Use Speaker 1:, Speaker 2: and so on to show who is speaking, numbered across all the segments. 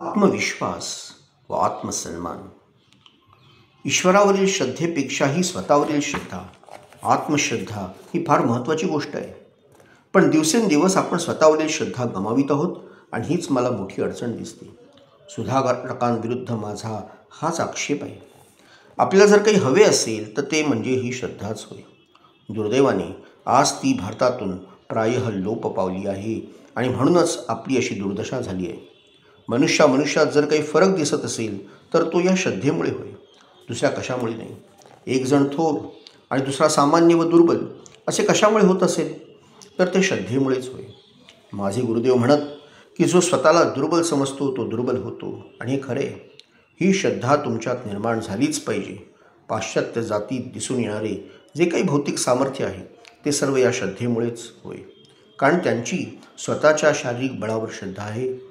Speaker 1: आत्मविश्वास व आत्मसन्मान. ईश्वरावरील श्रद्धेपेक्षाही स्वतःवरील श्रद्धा, आत्मश्रद्धा ही फार महत्त्वाची गोष्ट आहे. पण दिवसेंदिवस आपण स्वतःवरील श्रद्धा गमावित आहोत आणि हीच मला मोठी अडचण दिसते. सुधारकांविरुद्ध माझा हाच आक्षेप आहे. आपल्याला जर काही हवे असेल तर ते म्हणजे ही श्रद्धाच होय. दुर्दैवाने आज ती भारतातून प्रायः लोप पावली आहे आणि म्हणूनच आपली अशी दुर्दशा झाली आहे. मनुष्यात जर काही फरक दिसत असेल तर तो या श्रद्धेमुळे होय, दुसऱ्या कशामुळे नाही. एक जण थोर आणि दुसरा सामान्य व दुर्बल असे कशामुळे होत असेल तर ते श्रद्धेमुळेच होय. माझे गुरुदेव म्हणत की जो स्वतःला दुर्बल समजतो तो दुर्बल होतो, आणि हे खरे. ही श्रद्धा तुमच्यात निर्माण झालीच पाहिजे. पाश्चात्य जातीत दिसून येणारे जे काही भौतिक सामर्थ्य आहे ते सर्व या श्रद्धेमुळेच होय, कारण त्यांची स्वतःच्या शारीरिक बळावर श्रद्धा आहे.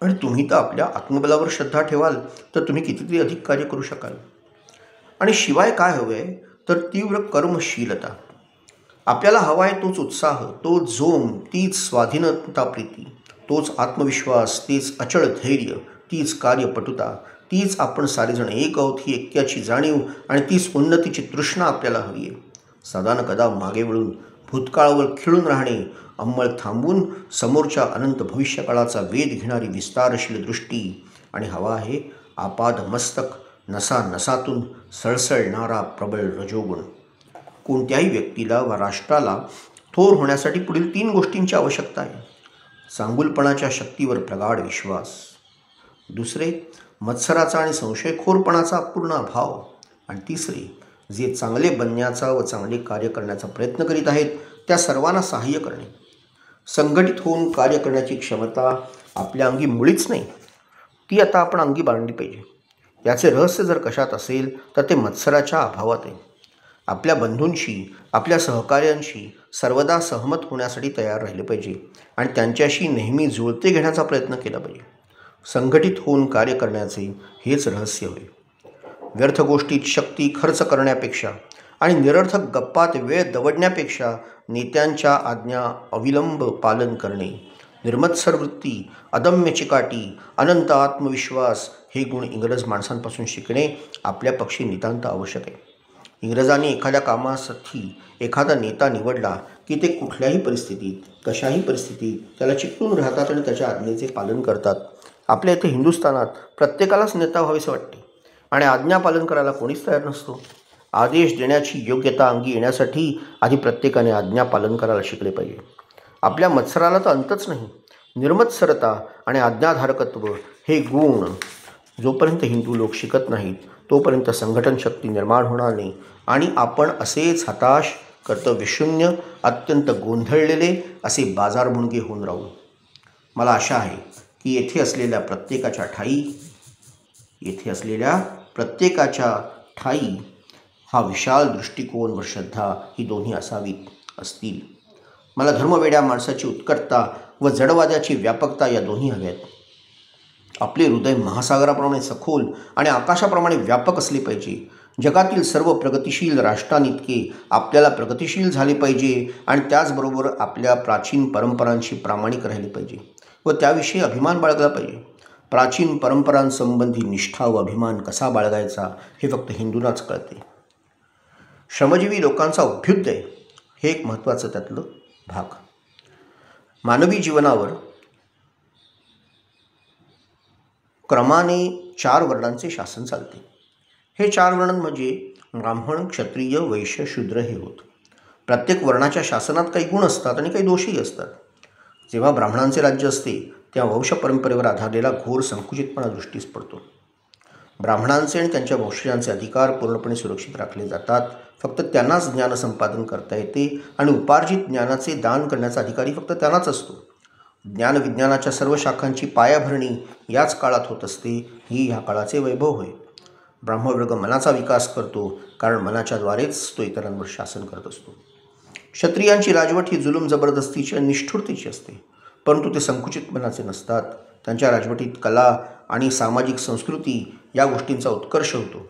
Speaker 1: आणि तुम्ही तर आपल्या आत्मबलावर श्रद्धा ठेवाल तर तुम्ही कितीतरी अधिक कार्य करू शकाल. आणि शिवाय काय हवं आहे तर तीव्र कर्मशीलता. आपल्याला हवा आहे तोच उत्साह, तोच जोम, तीच स्वाधीनता प्रीती, तोच आत्मविश्वास, तेच अचळ धैर्य, तीच कार्यपटुता, तीच आपण सारेजण एक आहोत ही ऐक्याची जाणीव आणि तीच उन्नतीची तृष्णा आपल्याला हवी आहे. सदा न कदा मागे वळून भूतकाळावर खिळून राहणे, अंमळ थांबून समोरच्या अनंत भविष्यकाळाचा वेध घेणारी विस्तारशील दृष्टी. आणि हवा आहे आपाद मस्तक, नसा नसातून सळसळणारा प्रबळ रजोगुण. कोणत्याही व्यक्तीला व राष्ट्राला थोर होण्यासाठी पुढील 3 गोष्टींची आवश्यकता आहे. चांगुलपणाच्या शक्तीवर प्रगाढ विश्वास. दुसरे, मत्सराचा आणि संशयखोरपणाचा अपूर्ण अभाव. आणि तिसरे, जे चांगले बनण्याचा व चांगले कार्य करण्याचा प्रयत्न करीत आहेत त्या सर्वांना सहाय्य करणे. संघटित होऊन कार्य करण्याची क्षमता आपल्या अंगी मुळीच नाही, ती आता आपण अंगी बाळगली पाहिजे. याचे रहस्य जर कशात असेल तर ते मत्सराच्या अभावात आहे. आपल्या बंधूंशी, आपल्या सहकार्यांशी सर्वदा सहमत होण्यासाठी तयार राहिले पाहिजे आणि त्यांच्याशी नेहमी जुळते घेण्याचा प्रयत्न केला पाहिजे. संघटित होऊन कार्य करण्याचे हेच रहस्य होय. व्यर्थ गोष्टीत शक्ती खर्च करण्यापेक्षा आणि निरर्थक गप्पात वेळ दवडण्यापेक्षा नेत्यांच्या आज्ञा अविलंब पालन करणे, निर्मत्सर वृत्ती, अदम्य चिकाटी, अनंत आत्मविश्वास हे गुण इंग्रज माणसांपासून शिकणे आपल्या पक्षी नितांत आवश्यक आहे. इंग्रजांनी एखाद्या कामासाठी एखादा नेता निवडला की ते कुठल्याही परिस्थितीत, कशाही परिस्थितीत त्याला चिकटून राहतात आणि त्याच्या आज्ञेचे पालन करतात. आपल्या इथे हिंदुस्थानात प्रत्येकालाच नेता व्हावेसे वाटते आणि आज्ञा पालन करायला कोणीच तयार नसतो. आदेश देण्याची योग्यता अंगी येण्यासाठी आधी प्रत्येकाने आज्ञा पालन करायला शिकले पाहिजे. आपल्या मत्सराला तर अंतच नाही. निर्मत्सरता आणि आज्ञाधारकत्व हे गुण जोपर्यंत हिंदू लोक शिकत नाहीत तोपर्यंत संघटन शक्ती निर्माण होणार नाही आणि आपण असेच हताश, कर्तव्यशून्य, अत्यंत गोंधळलेले असे बाजारमुणगे होऊन राहू. मला आशा आहे की येथे असलेल्या प्रत्येकाच्या ठाई हा विशाल दृष्टिकोन व श्रद्धा ही दोन्ही असतील. मला धर्मवेड्या माणसाची उत्कटता व जडवाद्याची व्यापकता या दोन्ही हव्यात. आपले हृदय महासागराप्रमाणे सखोल आणि आकाशाप्रमाणे व्यापक असले पाहिजे. जगातील सर्व प्रगतिशील राष्ट्रांइतके आपल्याला प्रगतिशील झाले पाहिजे आणि त्याचबरोबर आपल्या प्राचीन परंपरांशी प्रामाणिक राहिले पाहिजे व त्याविषयी अभिमान बाळगला पाहिजे. प्राचीन परंपरांसंबंधी निष्ठा व अभिमान कसा बाळगायचा हे फक्त हिंदूंनाच कळते. श्रमजीवी लोकांचा अभ्युदय हे एक महत्त्वाचं त्यातलं भाग. मानवी जीवनावर क्रमाने 4 वर्णांचे शासन चालते. हे 4 वर्ण म्हणजे ब्राह्मण, क्षत्रिय, वैश्य, शूद्र हे होत. प्रत्येक वर्णाच्या शासनात काही गुण असतात आणि काही दोषही असतात. जेव्हा ब्राह्मणांचे राज्य असते तेव्हा वंश परंपरेवर आधारलेला घोर संकुचितपणा दृष्टीस पडतो. ब्राह्मणांचे आणि त्यांच्या वंशजांचे अधिकार पूर्णपणे सुरक्षित राखले जातात. फक्त त्यांनाच ज्ञान संपादन करता येते आणि उपार्जित ज्ञानाचे दान करण्याचा अधिकारही फक्त त्यांनाच असतो. ज्ञानविज्ञानाच्या सर्व शाखांची पायाभरणी याच काळात होत असते. ही ह्या काळाचे वैभव होय. ब्राह्मवर्ग मनाचा विकास करतो कारण मनाच्याद्वारेच तो इतरांवर शासन करत असतो. क्षत्रियांची राजवट ही जुलूम, जबरदस्तीची आणि निष्ठुरतेची असते, परंतु ते संकुचितपणाचे नसतात. त्यांच्या राजवटीत कला आणि सामाजिक संस्कृती या गोष्टींचा उत्कर्ष होतो.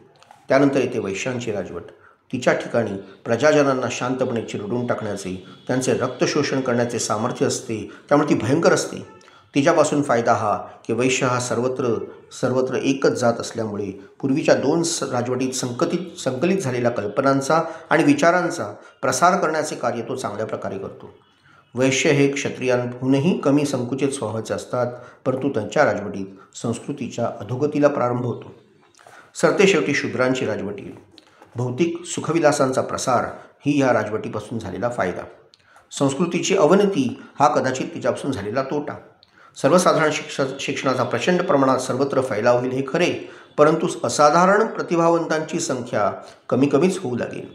Speaker 1: त्यानंतर येते वैश्यांची राजवट. तिच्या ठिकाणी प्रजाजनांना शांतपणे चिरडून टाकण्याचे, त्यांचे रक्तशोषण करण्याचे सामर्थ्य असते, त्यामुळे ती भयंकर असते. तिच्यापासून फायदा हा की वैश्य हा सर्वत्र एकच जात असल्यामुळे पूर्वीच्या दोन राजवटीत संकलित झालेल्या कल्पनांचा आणि विचारांचा प्रसार करण्याचे कार्य तो चांगल्या प्रकारे करतो. वैश्य हे क्षत्रियांहूनही कमी संकुचित स्वभावाचे असतात, परंतु त्यांच्या राजवटीत संस्कृतीच्या अधोगतीला प्रारंभ होतो. सरते शेवटी शूद्रांची राजवट येईल. भौतिक सुखविलासांचा प्रसार ही या राजवटीपासून झालेला फायदा. संस्कृतीची अवनती हा कदाचित तिच्यापासून झालेला तोटा. सर्वसाधारण शिक्षणाचा प्रचंड प्रमाणात सर्वत्र फैलाव होईल हे खरे, परंतु असाधारण प्रतिभावंतांची संख्या कमीच होऊ लागेल.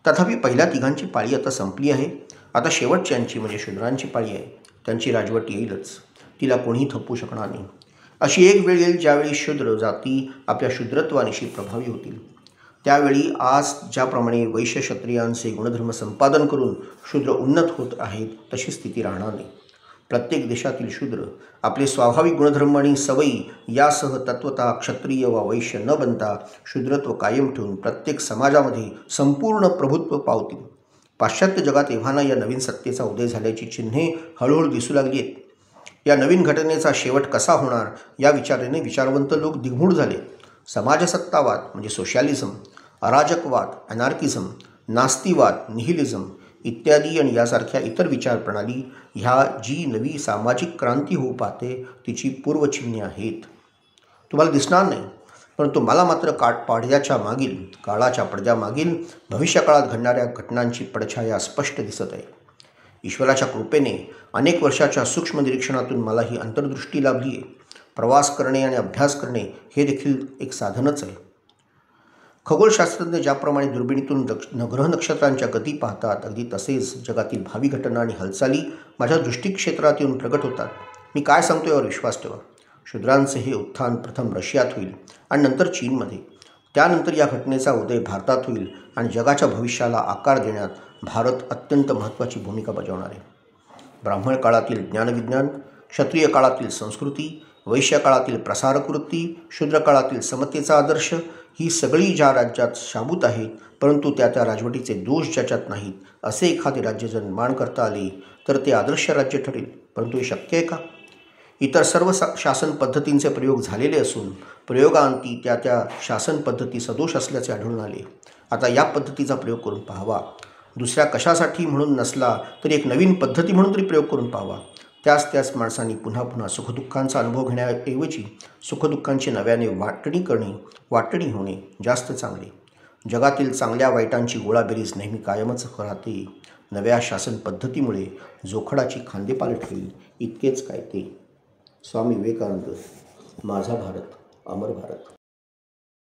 Speaker 1: तथापि पहिल्या तिघांची पाळी आता संपली आहे. आता शेवटच्यांची म्हणजे शूद्रांची पाळी आहे. त्यांची राजवट येईलच. तिला कोणीही थप्पू शकणार नाही. अशी एक वेळ येईल ज्यावेळी शूद्र जाती आपल्या शूद्रत्वानिशी प्रभावी होतील. त्यावेळी आज ज्याप्रमाणे वैश्य क्षत्रियांचे गुणधर्म संपादन करून शूद्र उन्नत होत आहेत, तशी स्थिती राहणार नाही. प्रत्येक देशातील शूद्र आपले स्वाभाविक गुणधर्म आणि सवयी यासह तत्वतः क्षत्रिय वा वैश्य न बनता शूद्रत्व कायम ठेवून प्रत्येक समाजामध्ये संपूर्ण प्रभुत्व पावतील. पाश्चात्य जगात एव्हाना या नवीन सत्तेचा उदय झाल्याची चिन्हे हळूहळू दिसू लागली आहेत. या नवीन घटनेचा शेवट कसा होणार या विचाराने विचारवंत लोक दिग्मूढ झाले. समाजसत्तावाद म्हणजे सोशॅलिझम, अराजकवाद अनार्किझम, नास्तिवाद निहिलिझम इत्यादी आणि यासारख्या इतर विचारप्रणाली ह्या जी नवी सामाजिक क्रांती होऊ पाहते तिची पूर्वचिन्हे आहेत. तुम्हाला दिसणार नाही, परंतु मला मात्र काळाच्या पडद्यामागील भविष्यकाळात घडणाऱ्या घटनांची पडछाया स्पष्ट दिसत आहे. ईश्वराच्या कृपेने अनेक वर्षाच्या सूक्ष्म निरीक्षणातून मला ही अंतर्दृष्टी लाभली आहे. प्रवास करणे आणि अभ्यास करणे हे देखील एक साधनच आहे. खगोलशास्त्रज्ञ ज्याप्रमाणे दुर्बिणीतून ग्रह नक्षत्रांच्या गती पाहतात, अगदी तसेच जगातील भावी घटना आणि हालचाली माझ्या दृष्टिक्षेत्रात येऊन प्रकट होतात. मी काय सांगतो यावर विश्वास ठेवा. शूद्रांचे हे उत्थान प्रथम रशियात होईल आणि नंतर चीनमध्ये. त्यानंतर या घटनेचा उदय भारतात होईल आणि जगाच्या भविष्याला आकार देण्यात भारत अत्यंत महत्त्वाची भूमिका बजावणार आहे. ब्राह्मण काळातील ज्ञानविज्ञान, क्षत्रिय काळातील संस्कृती, वैश्य काळातील प्रसारकृती, शूद्र काळातील समतेचा आदर्श ही सगळी ज्या राज्यात शाबूत आहेत, परंतु त्या राजवटीचे दोष ज्याच्यात नाहीत, असे एखादे राज्य जर निर्माण करता आले तर ते आदर्श राज्य ठरेल. परंतु हे शक्य आहे का? इतर सर्व शासन पद्धतींचे प्रयोग झालेले असून प्रयोगांती त्या शासन पद्धती सदोष असल्याचे आढळून आले. आता या पद्धतीचा प्रयोग करून पाहावा. दुसऱ्या कशासाठी म्हणून नसला तरी एक नवीन पद्धती म्हणून तरी प्रयोग करून पाहावा. त्याच माणसांनी पुन्हा सुखदुःखांचा अनुभव घेण्याऐवजी सुखदुःखांची नव्याने वाटणी होणे जास्त चांगले. जगातील चांगल्या वाईटांची गोळाबेरीज नेहमी कायमच राहते. नव्या शासन पद्धतीमुळे जोखडाची खांदेपालट होईल, इतकेच काय ते. स्वामी विवेकानंद. माझा भारत, अमर भारत.